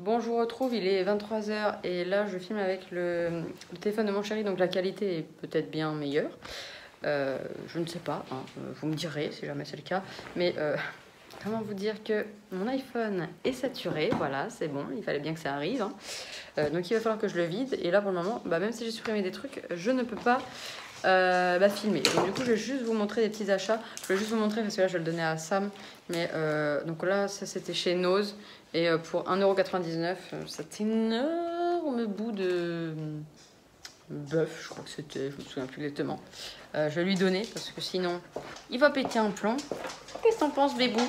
Bon, je vous retrouve, il est 23 h et là je filme avec le téléphone de mon chéri, donc la qualité est peut-être bien meilleure. Je ne sais pas, hein, vous me direz si jamais c'est le cas. Mais comment vous dire que mon iPhone est saturé, voilà, c'est bon, il fallait bien que ça arrive. Hein. Donc il va falloir que je le vide. Et là pour le moment, même si j'ai supprimé des trucs, je ne peux pas filmer. Donc du coup je vais juste vous montrer des petits achats. Je vais juste vous montrer parce que là je vais le donner à Sam. Mais donc là ça c'était chez Nose. Et pour 1,99 €, cet énorme bout de bœuf, je crois que c'était, je me souviens plus exactement. Je vais lui donner parce que sinon il va péter un plomb. Qu'est-ce que t'en penses, Bébou?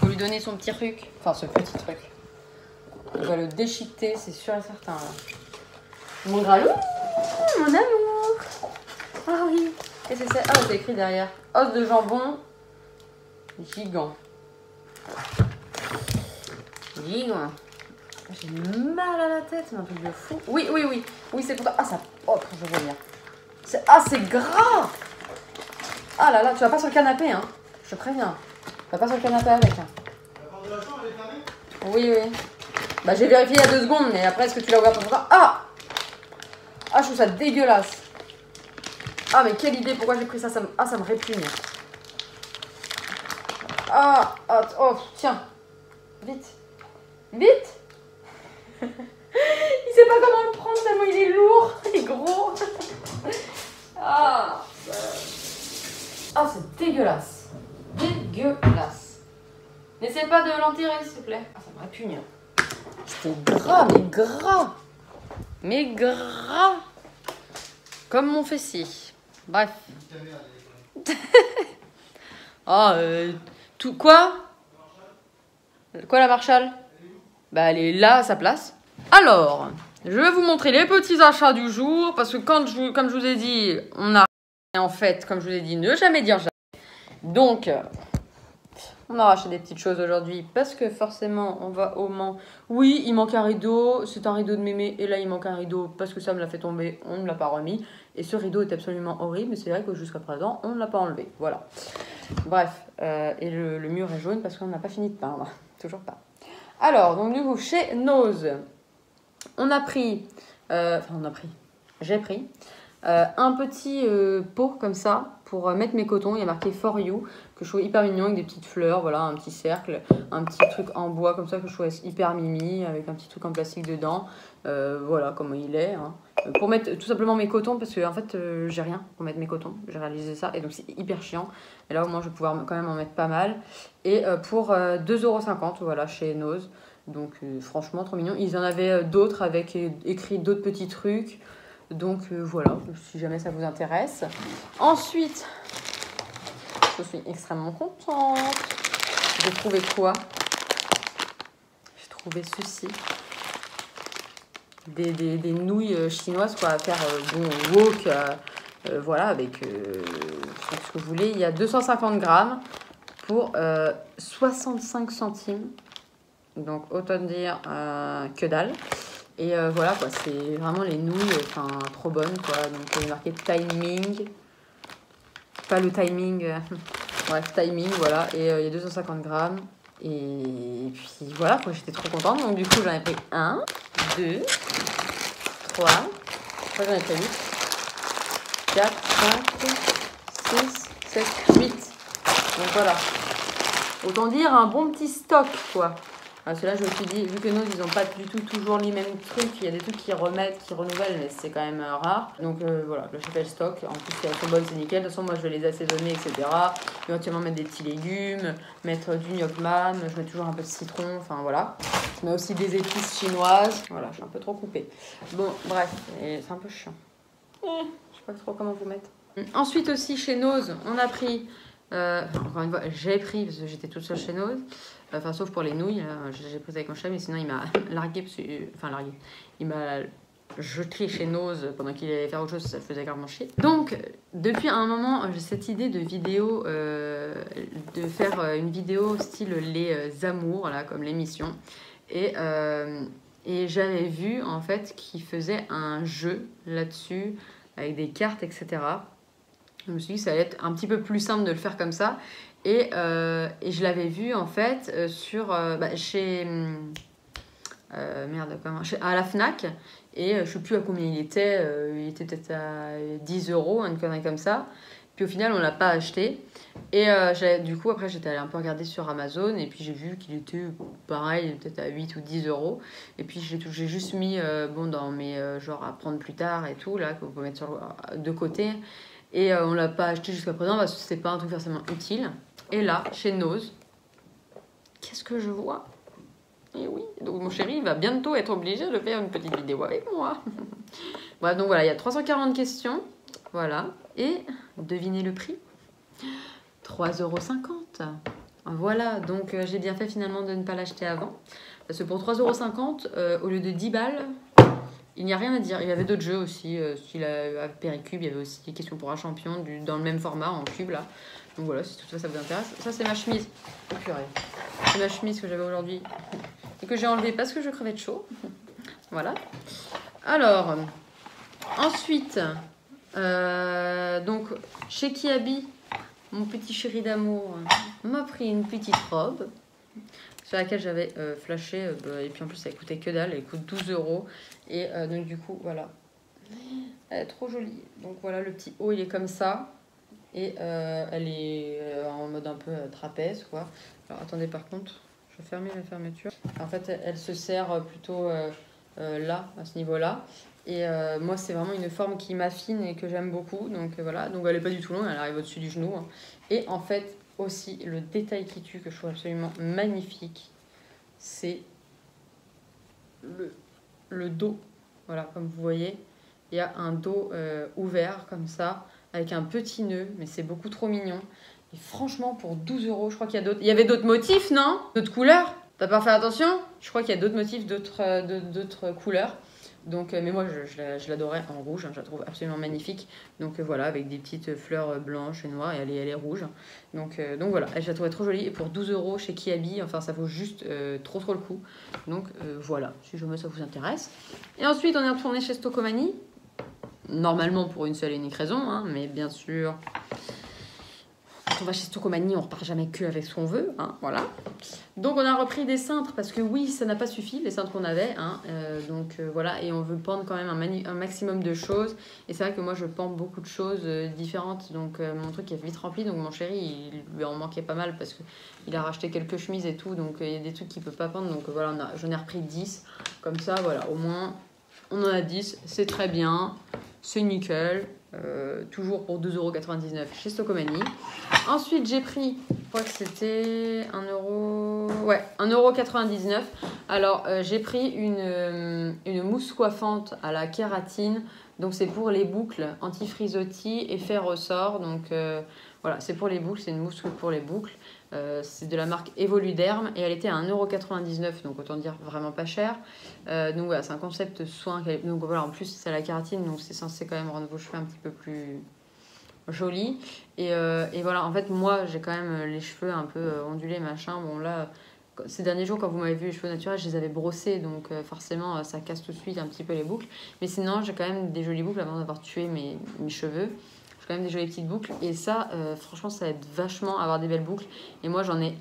Faut lui donner son petit truc, enfin ce petit truc. Il va le déchiqueter, c'est sûr et certain. Mon gralou, mon amour. Ah oui. Qu'est-ce que c'est? Ah, c'est écrit derrière. Os de jambon gigant. Gigant. J'ai mal à la tête, c'est un truc de fou. Oui, c'est pour toi. Ah, ça. Oh, je reviens. Ah, c'est gras. Ah là là, tu vas pas sur le canapé, hein. Je te préviens. Tu vas pas sur le canapé avec. Hein. La porte de la chambre, elle est fermée? Oui. Bah, j'ai vérifié il y a 2 secondes, mais après, est-ce que tu l'as ouvert pour ça? Ah, je trouve ça dégueulasse. Ah, mais quelle idée, pourquoi j'ai pris ça, ça me répugne. Oh, tiens. Vite. Il sait pas comment le prendre tellement il est lourd et gros. C'est dégueulasse. Dégueulasse. N'essaie pas de l'enterrer, s'il te plaît. Ça me répugne. C'était gras, mais gras. Comme mon fessier. Bref. Tout quoi? Quoi, la Marshall? Elle est là à sa place. Alors, je vais vous montrer les petits achats du jour. Parce que comme je vous ai dit, on a... En fait, comme je vous ai dit, ne jamais dire jamais. Donc, on a racheté des petites choses aujourd'hui. Parce que forcément, on va au Mans. Oui, il manque un rideau. C'est un rideau de mémé. Et là, il manque un rideau parce que ça me l'a fait tomber. On ne l'a pas remis. Et ce rideau est absolument horrible. Mais c'est vrai que jusqu'à présent, on ne l'a pas enlevé. Voilà. Bref. Et le mur est jaune parce qu'on n'a pas fini de peindre. Toujours pas. Alors, donc du coup, chez Nose, j'ai pris un petit pot comme ça pour mettre mes cotons. Il y a marqué For You, que je trouve hyper mignon avec des petites fleurs, voilà, un petit cercle, un petit truc en bois comme ça que je trouve hyper mimi, avec un petit truc en plastique dedans. Voilà comment il est. Hein. Pour mettre tout simplement mes cotons, parce que en fait, j'ai rien pour mettre mes cotons. J'ai réalisé ça et donc c'est hyper chiant. Et là, au moins, je vais pouvoir quand même en mettre pas mal. Et pour 2,50 €, voilà, chez Nose. Donc, franchement, trop mignon. Ils en avaient d'autres avec écrit d'autres petits trucs. Donc, voilà, si jamais ça vous intéresse. Ensuite, je suis extrêmement contente. J'ai trouvé quoi? J'ai trouvé ceci. Des nouilles chinoises, quoi, à faire wok. Voilà, avec ce que vous voulez. Il y a 250 grammes pour 65 centimes. Donc, autant dire que dalle. Et voilà, quoi, c'est vraiment les nouilles, trop bonnes, quoi. Donc, il est marqué timing. Pas le timing. Bref, timing, voilà. Et il y a 250 grammes. Et puis, voilà, quoi, j'étais trop contente. Donc, du coup, j'en ai pris 1, 2, 3. Après, j'en ai pris 8. 4, 5, 6, 7, 8. Donc, voilà. Autant dire un bon petit stock, quoi. Parce que là, je me suis dit, vu que nous, ils n'ont pas du tout toujours les mêmes trucs, il y a des trucs qui remettent, qui renouvellent, mais c'est quand même rare. Donc voilà, là, j'ai fait le stock. En plus, c'est assez bon, c'est nickel. De toute façon, moi, je vais les assaisonner, etc. Éventuellement, mettre des petits légumes, mettre du gnocchi man, je mets toujours un peu de citron, enfin voilà. Je mets aussi des épices chinoises. Voilà, je suis un peu trop coupée. Bon, bref, c'est un peu chiant. Je sais pas trop comment vous mettre. Ensuite aussi, chez Nose, on a pris... encore une fois, j'ai pris, parce que j'étais toute seule chez Nose. Enfin, sauf pour les nouilles, j'ai pris avec mon chat, mais sinon il m'a largué, il m'a jeté chez Nose pendant qu'il allait faire autre chose, ça le faisait carrément chier. Donc, depuis un moment, j'ai cette idée de vidéo, de faire une vidéo style les amours, là, comme l'émission. Et j'avais vu, en fait, qu'il faisait un jeu là-dessus, avec des cartes, etc. Je me suis dit que ça allait être un petit peu plus simple de le faire comme ça. Et je l'avais vu en fait chez... à la Fnac. Et je ne sais plus à combien il était. Il était peut-être à 10 euros, une connerie comme ça. Puis au final, on ne l'a pas acheté. Et du coup, après, j'étais allée un peu regarder sur Amazon. Et puis j'ai vu qu'il était pareil, peut-être à 8 ou 10 euros. Et puis j'ai juste mis dans mes genre à prendre plus tard et tout, là, que vous pouvez mettre de côté. Et on ne l'a pas acheté jusqu'à présent parce que ce n'est pas un truc forcément utile. Et là, chez Nose, qu'est-ce que je vois? Et oui, donc mon chéri va bientôt être obligé de faire une petite vidéo avec moi. Voilà, donc voilà, il y a 340 questions. Voilà. Et devinez le prix, 3,50 €. Voilà, donc j'ai bien fait finalement de ne pas l'acheter avant. Parce que pour 3,50 €, au lieu de 10 balles, il n'y a rien à dire. Il y avait d'autres jeux aussi, style à Péricube, il y avait aussi des questions pour un champion dans le même format, en cube là. Donc voilà, si tout ça vous intéresse. Ça, c'est ma chemise. Oh, purée. C'est ma chemise que j'avais aujourd'hui et que j'ai enlevée parce que je crevais de chaud. Voilà. Alors, ensuite, donc chez Kiabi, mon petit chéri d'amour m'a pris une petite robe sur laquelle j'avais flashé. Et puis en plus, elle coûtait que dalle. Elle coûte 12 €. Et donc du coup, voilà. Elle est trop jolie. Donc voilà, le petit haut, il est comme ça. Et elle est en mode un peu trapèze, quoi. Alors attendez, par contre, je vais fermer la fermeture. En fait, elle se serre plutôt là, à ce niveau-là. Et moi, c'est vraiment une forme qui m'affine et que j'aime beaucoup. Donc voilà, donc elle n'est pas du tout longue, elle arrive au-dessus du genou. Et en fait, aussi, le détail qui tue, que je trouve absolument magnifique, c'est le dos. Voilà, comme vous voyez, il y a un dos ouvert comme ça, avec un petit nœud, mais c'est beaucoup trop mignon. Et franchement, pour 12 €, je crois qu'il y a d'autres... Il y avait d'autres motifs, non? D'autres couleurs? T'as pas fait attention? Je crois qu'il y a d'autres motifs, d'autres couleurs. Donc, mais moi, je l'adorais en rouge, hein, je la trouve absolument magnifique. Donc voilà, avec des petites fleurs blanches et noires, et elle est rouge. Donc voilà, je la trouvais trop jolie. Et pour 12 € chez Kiabi, enfin, ça vaut juste trop le coup. Donc voilà, si jamais ça vous intéresse. Et ensuite, on est retourné chez Stocomanie. Normalement pour une seule et unique raison, hein, mais bien sûr, quand on va chez Stocomanie, on repart jamais que avec ce qu'on veut, hein, voilà. Donc on a repris des cintres parce que oui, ça n'a pas suffi, les cintres qu'on avait, hein, voilà, et on veut pendre quand même un maximum de choses. Et c'est vrai que moi je pends beaucoup de choses différentes, donc mon truc est vite rempli, donc mon chéri il lui en manquait pas mal parce qu'il a racheté quelques chemises et tout, donc il y a des trucs qu'il peut pas pendre, donc voilà, j'en ai repris 10, comme ça, voilà, au moins on en a 10, c'est très bien. C'est nickel, toujours pour 2,99 € chez Stocomanie. Ensuite, j'ai pris, je crois que c'était 1 €, ouais, 1,99 €. Alors, j'ai pris une mousse coiffante à la kératine. Donc, c'est pour les boucles anti-frisottis, effet ressort. Donc, voilà, c'est pour les boucles, c'est une mousse pour les boucles. C'est de la marque Evoluderm et elle était à 1,99 €, donc autant dire vraiment pas cher. Donc voilà, c'est un concept soin. Donc voilà, en plus c'est à la kératine, donc c'est censé quand même rendre vos cheveux un petit peu plus jolis. Et voilà, en fait moi j'ai quand même les cheveux un peu ondulés, machin. Bon là, ces derniers jours quand vous m'avez vu les cheveux naturels, je les avais brossés, donc forcément ça casse tout de suite un petit peu les boucles. Mais sinon j'ai quand même des jolies boucles avant d'avoir tué mes cheveux. Quand même des jolies petites boucles et ça franchement ça aide vachement à avoir des belles boucles. Et moi j'en ai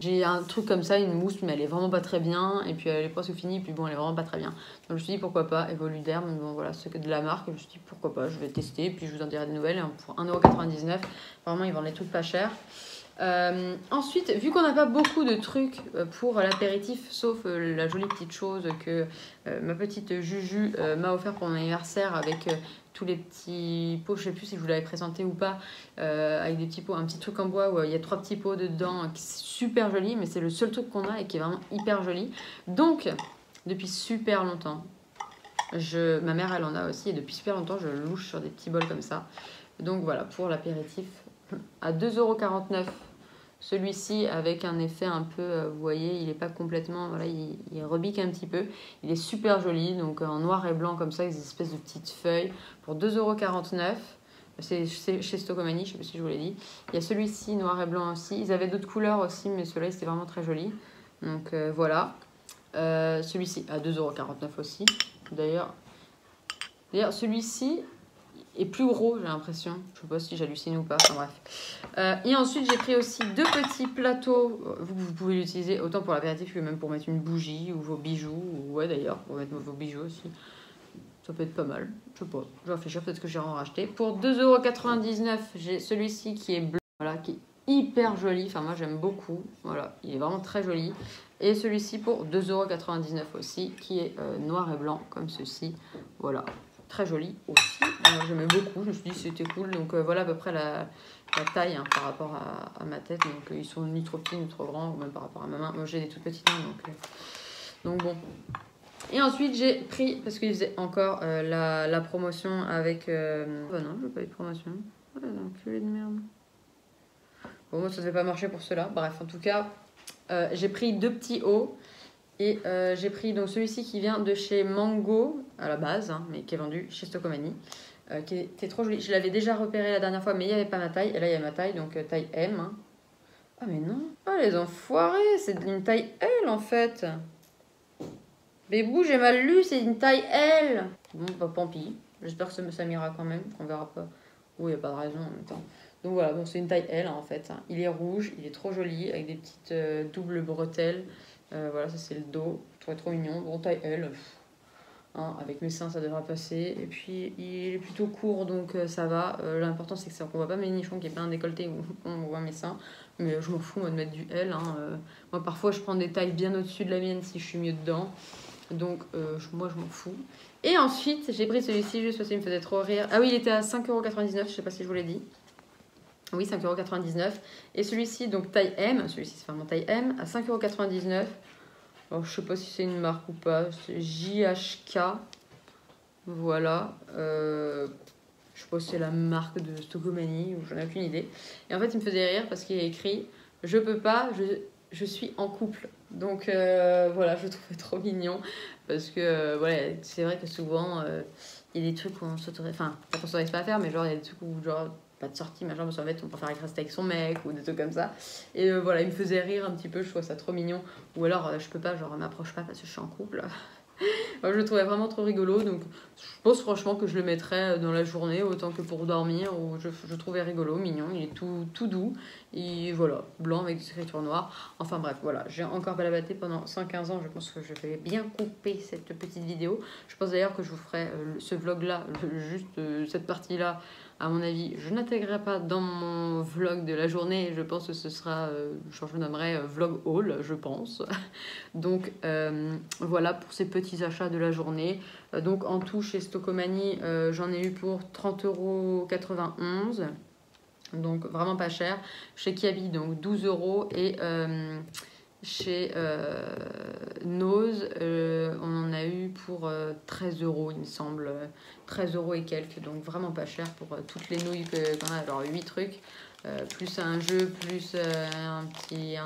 j'ai un truc comme ça, une mousse, mais elle est vraiment pas très bien et puis elle est presque finie et puis bon elle est vraiment pas très bien, donc je me suis dit pourquoi pas Evoluderm. Bon voilà, c'est que de la marque, je me suis dit pourquoi pas, je vais tester et puis je vous en dirai des nouvelles. Pour 1,99 €, vraiment ils vendent les trucs pas chers. Ensuite, vu qu'on n'a pas beaucoup de trucs pour l'apéritif, sauf la jolie petite chose que ma petite Juju m'a offert pour mon anniversaire avec tous les petits pots, je sais plus si je vous l'avais présenté ou pas, avec des petits pots, un petit truc en bois où il y a 3 petits pots dedans, qui est super joli, mais c'est le seul truc qu'on a et qui est vraiment hyper joli. Donc, depuis super longtemps, ma mère elle en a aussi, et depuis super longtemps je louche sur des petits bols comme ça. Donc voilà, pour l'apéritif, à 2,49 €. Celui-ci avec un effet un peu, vous voyez, il n'est pas complètement, voilà, il rebique un petit peu. Il est super joli, donc en noir et blanc comme ça, avec des espèces de petites feuilles pour 2,49 €. C'est chez Stocomanie, je ne sais pas si je vous l'ai dit. Il y a celui-ci noir et blanc aussi. Ils avaient d'autres couleurs aussi, mais celui-là c'était vraiment très joli. Donc voilà. Celui-ci à 2,49 € aussi. D'ailleurs celui-ci, est plus gros, j'ai l'impression. Je sais pas si j'hallucine ou pas, enfin bref. Et ensuite, j'ai pris aussi 2 petits plateaux. Vous pouvez l'utiliser autant pour l'apéritif que même pour mettre une bougie ou vos bijoux. Ou ouais, d'ailleurs, pour mettre vos bijoux aussi. Ça peut être pas mal. Je sais pas. Je vais réfléchir, peut-être que j'irai en racheter. Pour 2,99 €, j'ai celui-ci qui est bleu, voilà, qui est hyper joli. Enfin, moi, j'aime beaucoup. Voilà, il est vraiment très joli. Et celui-ci pour 2,99 € aussi, qui est noir et blanc, comme ceci. Voilà, très joli aussi. J'aimais beaucoup. Je me suis dit c'était cool. Donc voilà à peu près la taille hein, par rapport à ma tête. Donc ils sont ni trop petits ni trop grands, ou même par rapport à ma main. Moi, j'ai des toutes petites mains, donc bon. Et ensuite, j'ai pris, parce qu'ils faisaient encore la promotion avec... Bah non, je veux pas eu de promotion. Ouais, enculé de merde. Bon, moi, ça devait pas marcher pour cela. Bref, en tout cas, j'ai pris 2 petits hauts. Et j'ai pris donc celui-ci qui vient de chez Mango, à la base, hein, mais qui est vendu chez Stocomanie. Qui était trop joli. Je l'avais déjà repéré la dernière fois, mais il n'y avait pas ma taille. Et là, il y a ma taille, donc taille M. Hein. Ah, mais non. Ah, les enfoirés, c'est une taille L, en fait. Bébou, j'ai mal lu, c'est une taille L. Bon, bah tant pis. J'espère que ça m'ira quand même, qu'on verra pas. Oui, il n'y a pas de raison en même temps. Donc voilà, bon, c'est une taille L en fait. Il est rouge, il est trop joli, avec des petites doubles bretelles. Voilà, ça c'est le dos. Trop mignon. Bon, taille L. Hein, avec mes seins, ça devrait passer. Et puis, il est plutôt court, donc ça va. L'important, c'est qu'on voit pas mes nichons, qu'il n'y ait pas un décolleté où on voit mes seins. Mais je m'en fous, moi, de mettre du L. Hein. Moi, parfois, je prends des tailles bien au-dessus de la mienne si je suis mieux dedans. Donc, moi, je m'en fous. Et ensuite, j'ai pris celui-ci juste parce qu'il me faisait trop rire. Ah oui, il était à 5,99 €, je sais pas si je vous l'ai dit. Oui, 5,99 €. Et celui-ci, donc taille M, celui-ci c'est vraiment taille M, à 5,99 €. Alors, je sais pas si c'est une marque ou pas. C'est JHK. Voilà. Je sais pas si c'est la marque de Stocomanie ou j'en ai aucune idée. Et en fait, il me faisait rire parce qu'il y a écrit « Je peux pas, je suis en couple ». Donc voilà, je le trouvais trop mignon parce que voilà, c'est vrai que souvent il y a des trucs où on s'autorise, enfin pas qu'on s'autorise pas à faire, mais genre il y a des trucs où genre pas de sortie, machin, parce qu'en fait on préfère rester avec son mec ou des trucs comme ça. Et voilà, il me faisait rire un petit peu, je trouvais ça trop mignon. Ou alors je peux pas, genre m'approche pas parce que je suis en couple. Moi, je le trouvais vraiment trop rigolo, donc je pense franchement que je le mettrais dans la journée autant que pour dormir. Ou je trouvais rigolo, mignon, il est tout doux. Et voilà, blanc avec des écritures noires. Enfin bref, voilà, j'ai encore balabaté pendant 115 ans. Je pense que je vais bien couper cette petite vidéo. Je pense d'ailleurs que je vous ferai ce vlog-là, juste cette partie-là. À mon avis, je n'intégrerai pas dans mon vlog de la journée. Je pense que ce sera, je le nommerai vlog haul, je pense. Donc voilà pour ces petits achats de la journée. Donc en tout chez Stocomanie, j'en ai eu pour 30,91 €. Donc vraiment pas cher. Chez Kiabi, donc 12 € et chez Nose, on en a eu pour 13 € il me semble, 13 € et quelques, donc vraiment pas cher pour toutes les nouilles qu'on a, alors 8 trucs, plus un jeu, plus un petit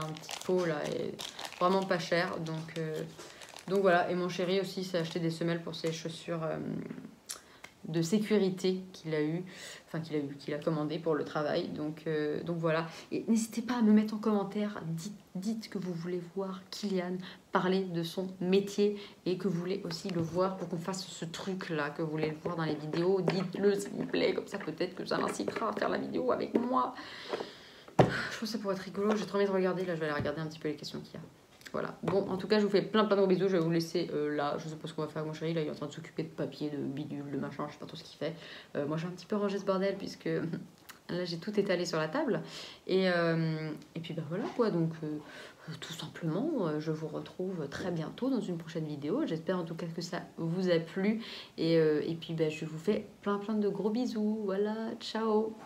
pot là, et vraiment pas cher, donc voilà. Et mon chéri aussi s'est acheté des semelles pour ses chaussures de sécurité qu'il a commandé pour le travail, donc voilà. Et n'hésitez pas à me mettre en commentaire, dites que vous voulez voir Kylian parler de son métier et que vous voulez aussi le voir pour qu'on fasse ce truc là, que vous voulez le voir dans les vidéos. Dites-le s'il vous plaît, comme ça peut-être que ça m'incitera à faire la vidéo avec moi. Je pense que ça pourrait être rigolo, j'ai trop envie de regarder, là je vais aller regarder un petit peu les questions qu'il y a. Voilà. Bon, en tout cas, je vous fais plein de gros bisous. Je vais vous laisser là. Je sais pas ce qu'on va faire avec mon chéri. Là, il est en train de s'occuper de papier, de bidule, de machin. Je sais pas trop ce qu'il fait. Moi, j'ai un petit peu rangé ce bordel puisque là, j'ai tout étalé sur la table. Et puis, ben voilà quoi. Donc, tout simplement, je vous retrouve très bientôt dans une prochaine vidéo. J'espère en tout cas que ça vous a plu. Et puis, ben, je vous fais plein de gros bisous. Voilà. Ciao.